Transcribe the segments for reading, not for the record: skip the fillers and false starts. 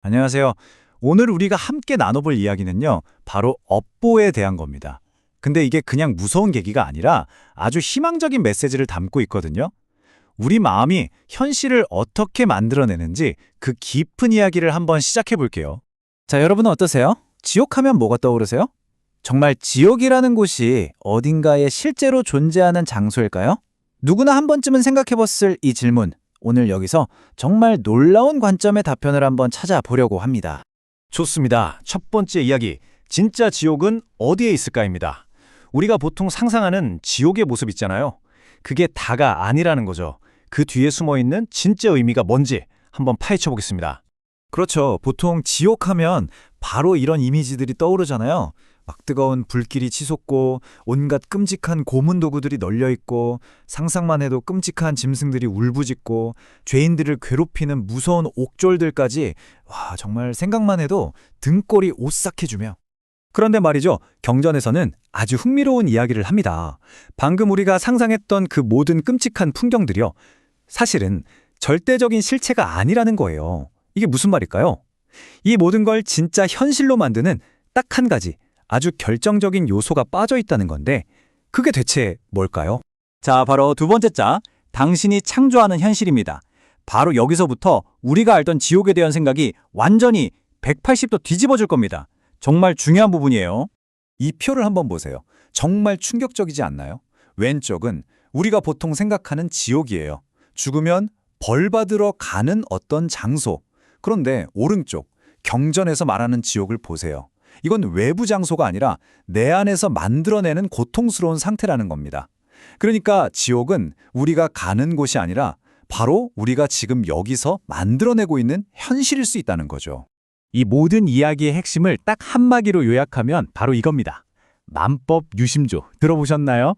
안녕하세요. 오늘 우리가 함께 나눠볼 이야기는요, 바로 업보에 대한 겁니다. 근데 이게 그냥 무서운 계기가 아니라 아주 희망적인 메시지를 담고 있거든요. 우리 마음이 현실을 어떻게 만들어내는지 그 깊은 이야기를 한번 시작해 볼게요. 자, 여러분은 어떠세요? 지옥하면 뭐가 떠오르세요? 정말 지옥이라는 곳이 어딘가에 실제로 존재하는 장소일까요? 누구나 한 번쯤은 생각해봤을 이 질문. 오늘 여기서 정말 놀라운 관점의 답변을 한번 찾아보려고 합니다. 좋습니다. 첫 번째 이야기, 진짜 지옥은 어디에 있을까입니다. 우리가 보통 상상하는 지옥의 모습 있잖아요. 그게 다가 아니라는 거죠. 그 뒤에 숨어있는 진짜 의미가 뭔지 한번 파헤쳐 보겠습니다. 그렇죠. 보통 지옥하면 바로 이런 이미지들이 떠오르잖아요. 막 뜨거운 불길이 치솟고 온갖 끔찍한 고문 도구들이 널려 있고 상상만 해도 끔찍한 짐승들이 울부짖고 죄인들을 괴롭히는 무서운 옥졸들까지 와, 정말 생각만 해도 등골이 오싹해지며. 그런데 말이죠. 경전에서는 아주 흥미로운 이야기를 합니다. 방금 우리가 상상했던 그 모든 끔찍한 풍경들이요. 사실은 절대적인 실체가 아니라는 거예요. 이게 무슨 말일까요? 이 모든 걸 진짜 현실로 만드는 딱 한 가지, 아주 결정적인 요소가 빠져 있다는 건데 그게 대체 뭘까요? 자, 바로 두 번째 자, 당신이 창조하는 현실입니다. 바로 여기서부터 우리가 알던 지옥에 대한 생각이 완전히 180도 뒤집어질 겁니다. 정말 중요한 부분이에요. 이 표를 한번 보세요. 정말 충격적이지 않나요? 왼쪽은 우리가 보통 생각하는 지옥이에요. 죽으면 벌 받으러 가는 어떤 장소. 그런데 오른쪽, 경전에서 말하는 지옥을 보세요. 이건 외부 장소가 아니라 내 안에서 만들어내는 고통스러운 상태라는 겁니다. 그러니까 지옥은 우리가 가는 곳이 아니라 바로 우리가 지금 여기서 만들어내고 있는 현실일 수 있다는 거죠. 이 모든 이야기의 핵심을 딱 한마디로 요약하면 바로 이겁니다. 만법 유심조 들어보셨나요?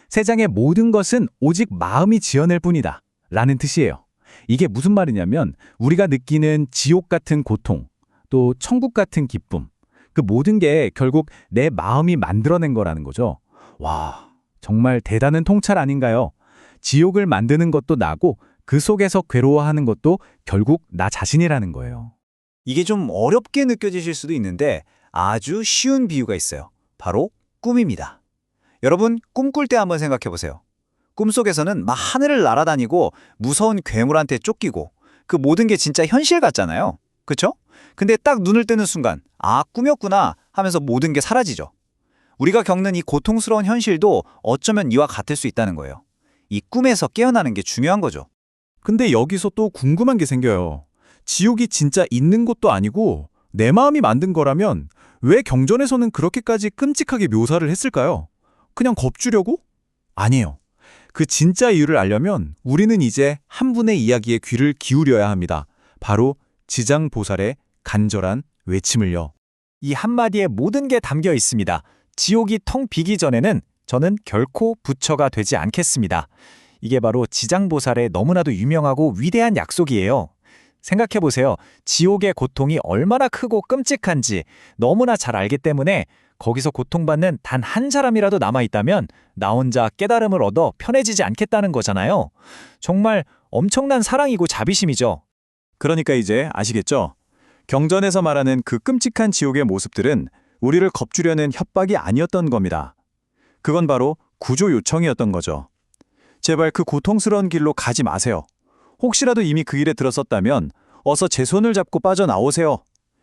세상의 모든 것은 오직 마음이 지어낼 뿐이다 라는 뜻이에요. 이게 무슨 말이냐면 우리가 느끼는 지옥 같은 고통, 또 천국 같은 기쁨, 그 모든 게 결국 내 마음이 만들어낸 거라는 거죠. 와, 정말 대단한 통찰 아닌가요? 지옥을 만드는 것도 나고 그 속에서 괴로워하는 것도 결국 나 자신이라는 거예요. 이게 좀 어렵게 느껴지실 수도 있는데 아주 쉬운 비유가 있어요. 바로 꿈입니다. 여러분, 꿈꿀 때 한번 생각해 보세요. 꿈속에서는 막 하늘을 날아다니고 무서운 괴물한테 쫓기고 그 모든 게 진짜 현실 같잖아요. 그쵸? 근데 딱 눈을 뜨는 순간 아, 꿈이었구나 하면서 모든 게 사라지죠. 우리가 겪는 이 고통스러운 현실도 어쩌면 이와 같을 수 있다는 거예요. 이 꿈에서 깨어나는 게 중요한 거죠. 근데 여기서 또 궁금한 게 생겨요. 지옥이 진짜 있는 것도 아니고 내 마음이 만든 거라면 왜 경전에서는 그렇게까지 끔찍하게 묘사를 했을까요? 그냥 겁주려고? 아니에요. 그 진짜 이유를 알려면 우리는 이제 한 분의 이야기에 귀를 기울여야 합니다. 바로 지장보살의 간절한 외침을요. 이 한마디에 모든 게 담겨 있습니다. 지옥이 텅 비기 전에는 저는 결코 부처가 되지 않겠습니다. 이게 바로 지장보살의 너무나도 유명하고 위대한 약속이에요. 생각해보세요. 지옥의 고통이 얼마나 크고 끔찍한지 너무나 잘 알기 때문에 거기서 고통받는 단 한 사람이라도 남아있다면 나 혼자 깨달음을 얻어 편해지지 않겠다는 거잖아요. 정말 엄청난 사랑이고 자비심이죠. 그러니까 이제 아시겠죠? 경전에서 말하는 그 끔찍한 지옥의 모습들은 우리를 겁주려는 협박이 아니었던 겁니다. 그건 바로 구조 요청이었던 거죠. 제발 그 고통스러운 길로 가지 마세요. 혹시라도 이미 그 길에 들어섰다면 어서 제 손을 잡고 빠져나오세요.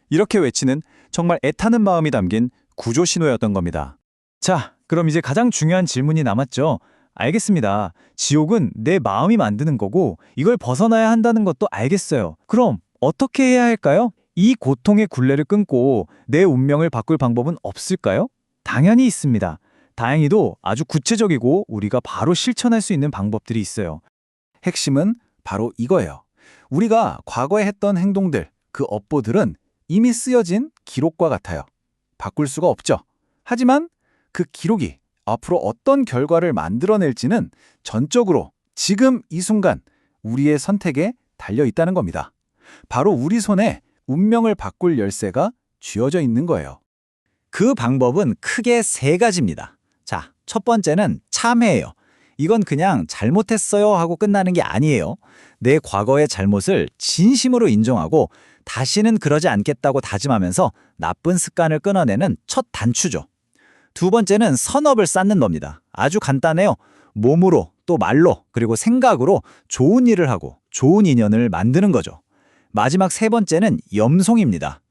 이렇게 외치는 정말 애타는 마음이 담긴 구조 신호였던 겁니다. 자, 그럼 이제 가장 중요한 질문이 남았죠. 알겠습니다. 지옥은 내 마음이 만드는 거고 이걸 벗어나야 한다는 것도 알겠어요. 그럼 어떻게 해야 할까요? 이 고통의 굴레를 끊고 내 운명을 바꿀 방법은 없을까요? 당연히 있습니다. 다행히도 아주 구체적이고 우리가 바로 실천할 수 있는 방법들이 있어요. 핵심은 바로 이거예요. 우리가 과거에 했던 행동들, 그 업보들은 이미 쓰여진 기록과 같아요. 바꿀 수가 없죠. 하지만 그 기록이 앞으로 어떤 결과를 만들어낼지는 전적으로 지금 이 순간 우리의 선택에 달려 있다는 겁니다. 바로 우리 손에 운명을 바꿀 열쇠가 쥐어져 있는 거예요. 그 방법은 크게 세 가지입니다. 자, 첫 번째는 참회예요. 이건 그냥 잘못했어요 하고 끝나는 게 아니에요. 내 과거의 잘못을 진심으로 인정하고 다시는 그러지 않겠다고 다짐하면서 나쁜 습관을 끊어내는 첫 단추죠. 두 번째는 선업을 쌓는 겁니다. 아주 간단해요. 몸으로 또 말로 그리고 생각으로 좋은 일을 하고 좋은 인연을 만드는 거죠. 마지막 세 번째는 염송입니다.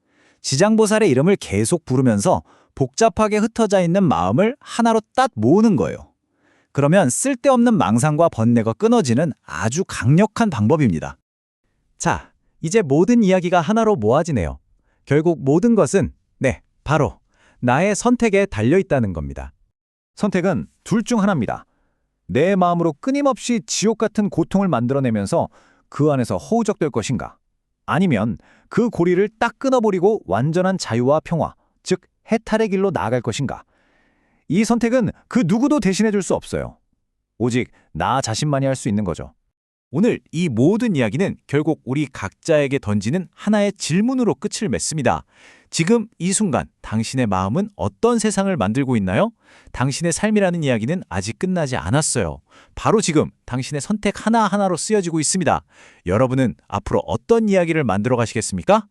지장보살의 이름을 계속 부르면서 복잡하게 흩어져 있는 마음을 하나로 딱 모으는 거예요. 그러면 쓸데없는 망상과 번뇌가 끊어지는 아주 강력한 방법입니다. 자, 이제 모든 이야기가 하나로 모아지네요. 결국 모든 것은 바로 나의 선택에 달려 있다는 겁니다. 선택은 둘 중 하나입니다. 내 마음으로 끊임없이 지옥 같은 고통을 만들어내면서 그 안에서 허우적될 것인가? 아니면 그 고리를 딱 끊어버리고 완전한 자유와 평화, 즉 해탈의 길로 나아갈 것인가? 이 선택은 그 누구도 대신해 줄 수 없어요. 오직 나 자신만이 할 수 있는 거죠. 오늘 이 모든 이야기는 결국 우리 각자에게 던지는 하나의 질문으로 끝을 맺습니다. 지금 이 순간 당신의 마음은 어떤 세상을 만들고 있나요? 당신의 삶이라는 이야기는 아직 끝나지 않았어요. 바로 지금 당신의 선택 하나하나로 쓰여지고 있습니다. 여러분은 앞으로 어떤 이야기를 만들어 가시겠습니까?